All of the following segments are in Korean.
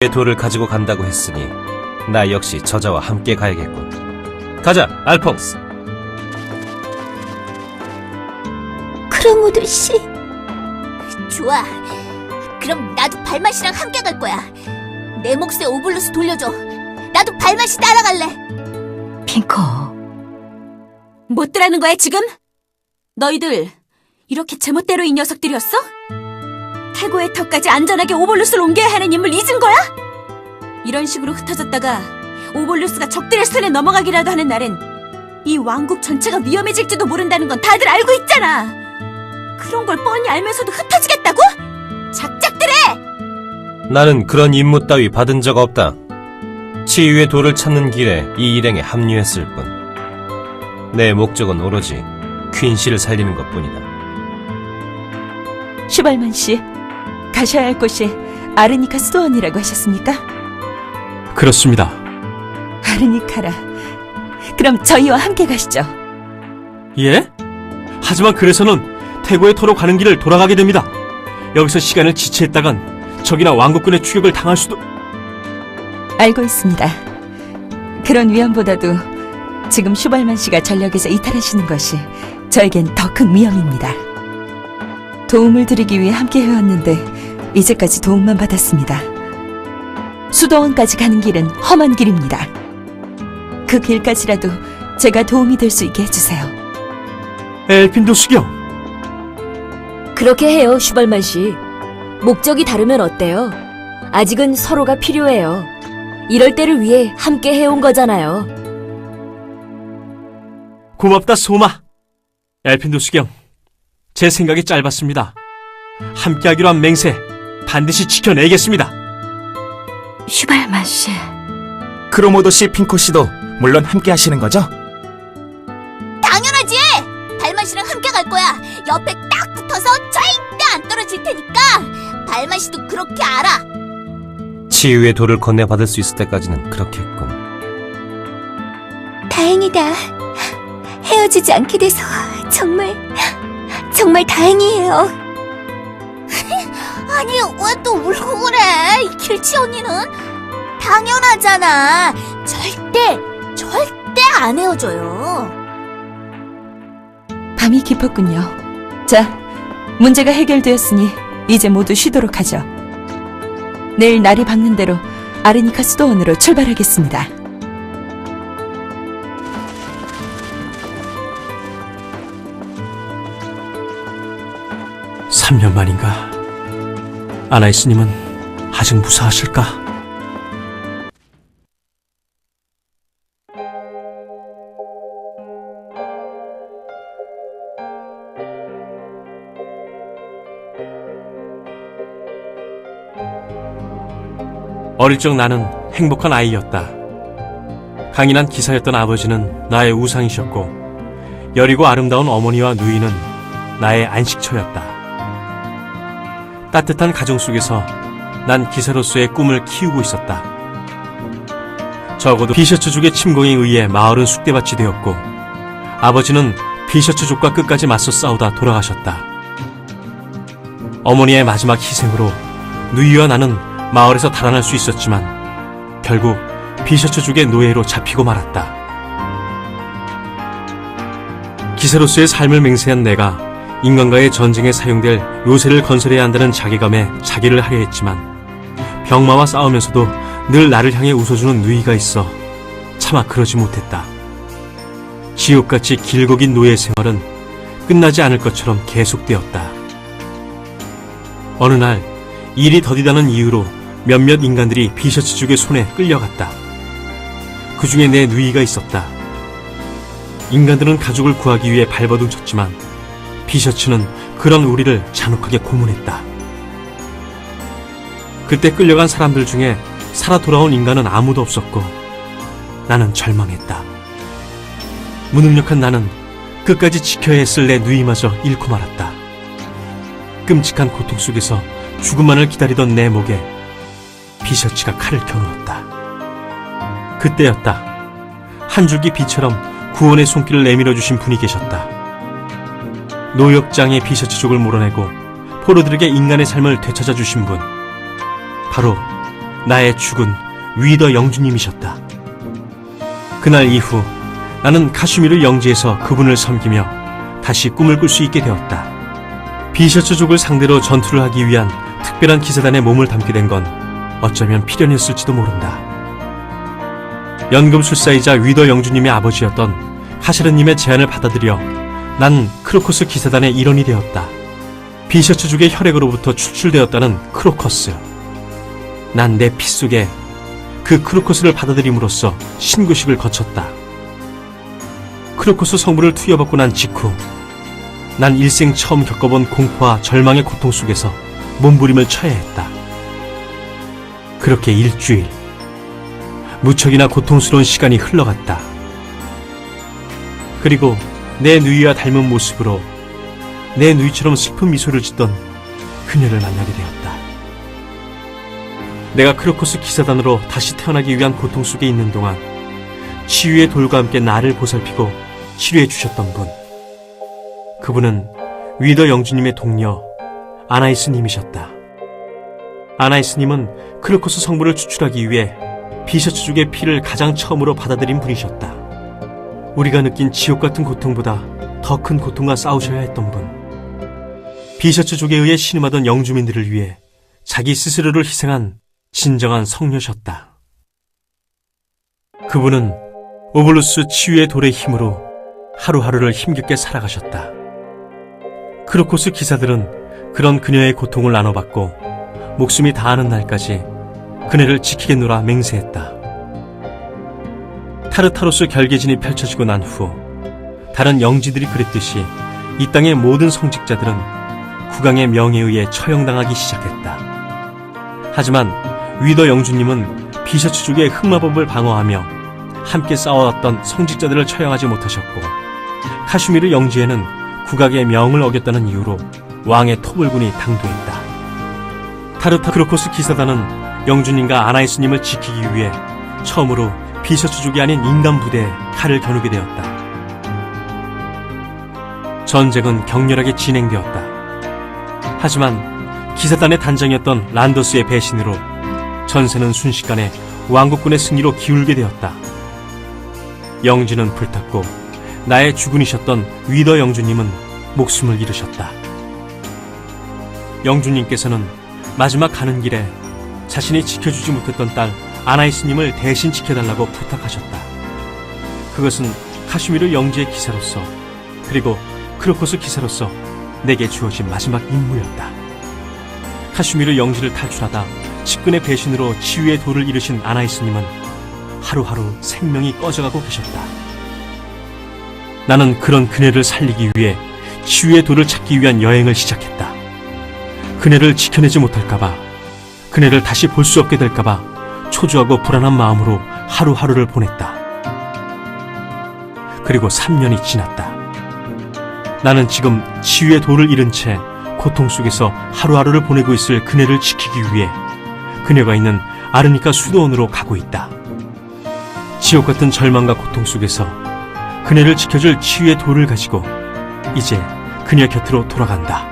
돌을 가지고 간다고 했으니 나 역시 저자와 함께 가야겠군. 가자, 알퐁스. 크로모드 씨. 좋아. 그럼 나도 발맛이랑 함께 갈 거야. 내 몫에 오블루스 돌려줘. 나도 발맛이 따라갈래. 핑코. 못들하는 거야 지금? 너희들 이렇게 제멋대로 이 녀석들이었어? 태고의 턱까지 안전하게 오볼루스를 옮겨야 하는 임무를 잊은 거야? 이런 식으로 흩어졌다가 오볼루스가 적들의 손에 넘어가기라도 하는 날엔 이 왕국 전체가 위험해질지도 모른다는 건 다들 알고 있잖아. 그런 걸 뻔히 알면서도 흩어지겠다고? 작작들해! 나는 그런 임무 따위 받은 적 없다. 치유의 돌을 찾는 길에 이 일행에 합류했을 뿐. 내 목적은 오로지 퀸시를 살리는 것뿐이다. 슈발만 씨, 가셔야 할 곳이 아르니카 수도원이라고 하셨습니까? 그렇습니다. 아르니카라. 그럼 저희와 함께 가시죠. 예? 하지만 그래서는 태고의 터로 가는 길을 돌아가게 됩니다. 여기서 시간을 지체했다간 적이나 왕국군의 추격을 당할 수도... 알고 있습니다. 그런 위험보다도 지금 슈발만 씨가 전력에서 이탈하시는 것이 저에겐 더 큰 위험입니다. 도움을 드리기 위해 함께 해왔는데 이제까지 도움만 받았습니다. 수도원까지 가는 길은 험한 길입니다. 그 길까지라도 제가 도움이 될 수 있게 해주세요. 엘핀도 수경. 그렇게 해요, 슈발만 씨. 목적이 다르면 어때요? 아직은 서로가 필요해요. 이럴 때를 위해 함께 해온 거잖아요. 고맙다, 소마. 엘핀도 수경. 제 생각이 짧았습니다. 함께하기로 한 맹세 반드시 지켜내겠습니다. 슈발만 씨. 크로모도 씨, 핑코 씨도 물론 함께 하시는 거죠? 당연하지! 발맛이랑 함께 갈 거야. 옆에 딱 붙어서 절대 안 떨어질 테니까. 발맛이도 그렇게 알아. 치유의 돌을 건네받을 수 있을 때까지는 그렇게 했군. 다행이다. 헤어지지 않게 돼서 정말 다행이에요. 아니, 왜 또 울고 그래? 길치 언니는 당연하잖아. 절대 안 헤어져요. 밤이 깊었군요. 자, 문제가 해결되었으니 이제 모두 쉬도록 하죠. 내일 날이 밝는 대로 아르니카 수도원으로 출발하겠습니다. 삼 년 만인가? 아나이스님은 아직 무사하실까? 어릴 적 나는 행복한 아이였다. 강인한 기사였던 아버지는 나의 우상이셨고 여리고 아름다운 어머니와 누이는 나의 안식처였다. 따뜻한 가정 속에서 난 기사로서의 꿈을 키우고 있었다. 적어도 비셔츠족의 침공에 의해 마을은 쑥대밭이 되었고 아버지는 비셔츠족과 끝까지 맞서 싸우다 돌아가셨다. 어머니의 마지막 희생으로 누이와 나는 마을에서 달아날 수 있었지만 결국 비셔츠족의 노예로 잡히고 말았다. 기사로서의 삶을 맹세한 내가 인간과의 전쟁에 사용될 요새를 건설해야 한다는 자괴감에 자기를 하려 했지만 병마와 싸우면서도 늘 나를 향해 웃어주는 누이가 있어 차마 그러지 못했다. 지옥같이 길고 긴 노예 생활은 끝나지 않을 것처럼 계속되었다. 어느 날 일이 더디다는 이유로 몇몇 인간들이 비셔츠족의 손에 끌려갔다. 그 중에 내 누이가 있었다. 인간들은 가족을 구하기 위해 발버둥 쳤지만 비셔츠는 그런 우리를 잔혹하게 고문했다. 그때 끌려간 사람들 중에 살아 돌아온 인간은 아무도 없었고 나는 절망했다. 무능력한 나는 끝까지 지켜야 했을 내 누이마저 잃고 말았다. 끔찍한 고통 속에서 죽음만을 기다리던 내 목에 비셔츠가 칼을 겨누었다. 그때였다. 한 줄기 비처럼 구원의 손길을 내밀어 주신 분이 계셨다. 노역장의 비셔츠족을 몰아내고 포로들에게 인간의 삶을 되찾아 주신 분, 바로 나의 죽은 위더 영주님이셨다. 그날 이후 나는 카슈미르 영지에서 그분을 섬기며 다시 꿈을 꿀 수 있게 되었다. 비셔츠족을 상대로 전투를 하기 위한 특별한 기사단에 몸을 담게 된 건 어쩌면 필연이었을지도 모른다. 연금술사이자 위더 영주님의 아버지였던 하시르님의 제안을 받아들여 난 크로코스 기사단의 일원이 되었다. 비셔츠족의 혈액으로부터 추출되었다는 크로커스. 난 내 피 속에 그 크로커스를 받아들임으로써 신고식을 거쳤다. 크로코스 성분을 투여받고 난 직후 난 일생 처음 겪어본 공포와 절망의 고통 속에서 몸부림을 쳐야 했다. 그렇게 일주일, 무척이나 고통스러운 시간이 흘러갔다. 그리고 내 누이와 닮은 모습으로 내 누이처럼 슬픈 미소를 짓던 그녀를 만나게 되었다. 내가 크로코스 기사단으로 다시 태어나기 위한 고통 속에 있는 동안 치유의 돌과 함께 나를 보살피고 치료해 주셨던 분. 그분은 위더 영주님의 동료 아나이스님이셨다. 아나이스님은 크로코스 성분을 추출하기 위해 비셔츠족의 피를 가장 처음으로 받아들인 분이셨다. 우리가 느낀 지옥 같은 고통보다 더 큰 고통과 싸우셔야 했던 분. 비셔츠족에 의해 신음하던 영주민들을 위해 자기 스스로를 희생한 진정한 성녀셨다. 그분은 오블루스 치유의 돌의 힘으로 하루하루를 힘겹게 살아가셨다. 크로코스 기사들은 그런 그녀의 고통을 나눠받고 목숨이 다하는 날까지 그녀를 지키겠노라 맹세했다. 타르타로스 결계진이 펼쳐지고 난 후 다른 영지들이 그랬듯이 이 땅의 모든 성직자들은 국왕의 명에 의해 처형당하기 시작했다. 하지만 위더 영주님은 비셔츠족의 흑마법을 방어하며 함께 싸워왔던 성직자들을 처형하지 못하셨고, 카슈미르 영지에는 국왕의 명을 어겼다는 이유로 왕의 토벌군이 당도했다. 타르타 크로코스 기사단은 영주님과 아나이스님을 지키기 위해 처음으로 비셔츠족이 아닌 인간 부대에 칼을 겨누게 되었다. 전쟁은 격렬하게 진행되었다. 하지만 기사단의 단장이었던 란더스의 배신으로 전세는 순식간에 왕국군의 승리로 기울게 되었다. 영지는 불탔고 나의 주군이셨던 위더 영주님은 목숨을 잃으셨다. 영주님께서는 마지막 가는 길에 자신이 지켜주지 못했던 딸 아나이스님을 대신 지켜달라고 부탁하셨다. 그것은 카슈미르 영지의 기사로서, 그리고 크로코스 기사로서 내게 주어진 마지막 임무였다. 카슈미르 영지를 탈출하다 측근의 배신으로 치유의 돌을 잃으신 아나이스님은 하루하루 생명이 꺼져가고 계셨다. 나는 그런 그녀를 살리기 위해 치유의 돌을 찾기 위한 여행을 시작했다. 그녀를 지켜내지 못할까봐, 그녀를 다시 볼 수 없게 될까봐 초조하고 불안한 마음으로 하루하루를 보냈다. 그리고 3년이 지났다. 나는 지금 치유의 돌을 잃은 채 고통 속에서 하루하루를 보내고 있을 그녀를 지키기 위해 그녀가 있는 아르니카 수도원으로 가고 있다. 지옥 같은 절망과 고통 속에서 그녀를 지켜줄 치유의 돌을 가지고 이제 그녀 곁으로 돌아간다.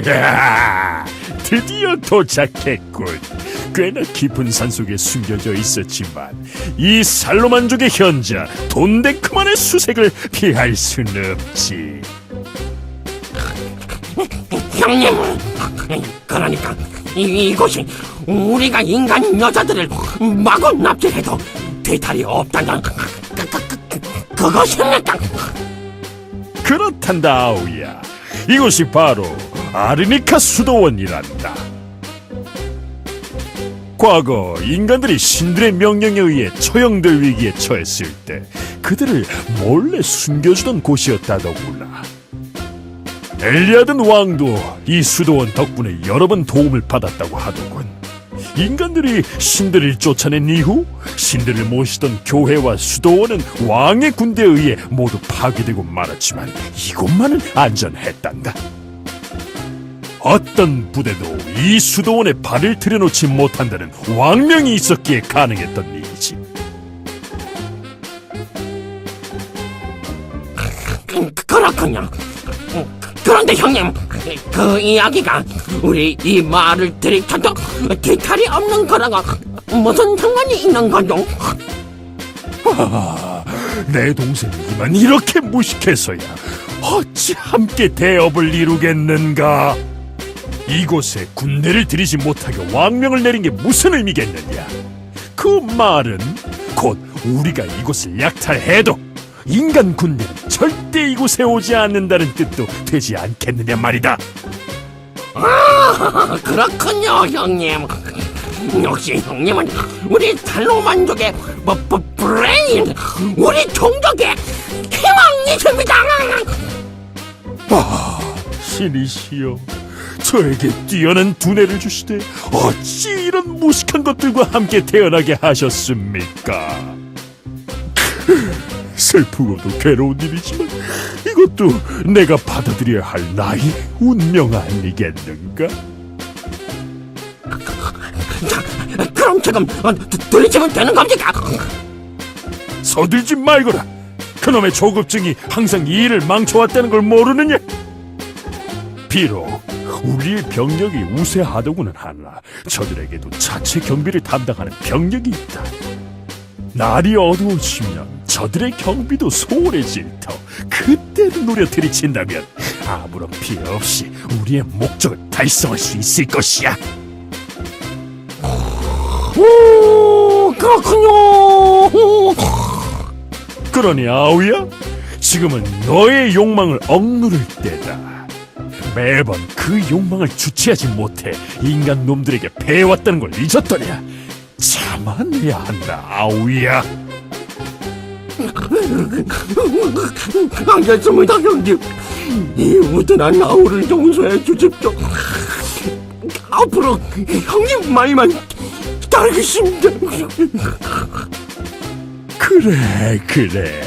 야, 드디어 도착했군. 꽤나 깊은 산속에 숨겨져 있었지만 이 살로만족의 현자 돈데크만의 수색을 피할 순 없지. 형님, 그러니까 이곳이 우리가 인간 여자들을 마구 납치해도 뒤탈이 없다는 그것입니까? 그렇단다, 아우야. 이곳이 바로 아르니카 수도원이란다. 과거 인간들이 신들의 명령에 의해 처형될 위기에 처했을 때 그들을 몰래 숨겨주던 곳이었다더구나. 엘리아든 왕도 이 수도원 덕분에 여러 번 도움을 받았다고 하더군. 인간들이 신들을 쫓아낸 이후 신들을 모시던 교회와 수도원은 왕의 군대에 의해 모두 파괴되고 말았지만 이곳만은 안전했단다. 어떤 부대도 이 수도원에 발을 들여놓지 못한다는 왕명이 있었기에 가능했던 일이지. 그렇군요. 그런데 형님, 그 이야기가 우리 이 마을을 들이쳐도 뒤탈이 없는 거라고 무슨 상관이 있는 거죠? 내 동생이지만 이렇게 무식해서야 어찌 함께 대업을 이루겠는가? 이곳에 군대를 들이지 못하게 왕명을 내린 게 무슨 의미겠느냐? 그 말은 곧 우리가 이곳을 약탈해도 인간 군대는 절대 이곳에 오지 않는다는 뜻도 되지 않겠느냐 말이다. 아, 그렇군요, 형님. 역시 형님은 우리 탈로만족의 브레인, 우리 종족의 희망이십니다. 신이시여, 저에게 뛰어난 두뇌를 주시되 어찌 이런 무식한 것들과 함께 태어나게 하셨습니까? 슬프고도 괴로운 일이지만 이것도 내가 받아들여야 할 나의 운명 아니겠는가? 자, 그럼 지금 들이치면 되는 겁니까? 서들지 말거라. 그놈의 조급증이 항상 이 일을 망쳐왔다는 걸 모르느냐? 비록 우리의 병력이 우세하더구는 하나 저들에게도 자체 경비를 담당하는 병력이 있다. 날이 어두워지면 저들의 경비도 소홀해질 터 그때를 노려 들이친다면 아무런 피해 없이 우리의 목적을 달성할 수 있을 것이야. 오, 그렇군요. 그러니 아우야, 지금은 너의 욕망을 억누를 때다. 매번 그 욕망을 주체하지 못해 인간 놈들에게 배워왔다는 걸 잊었더냐? 참아내야 한다, 아우야. 알겠습니다, 형님. 이 우둔한 아우를 용서해 주십시오. 앞으로 형님 말만 따르겠습니다. 그래, 그래.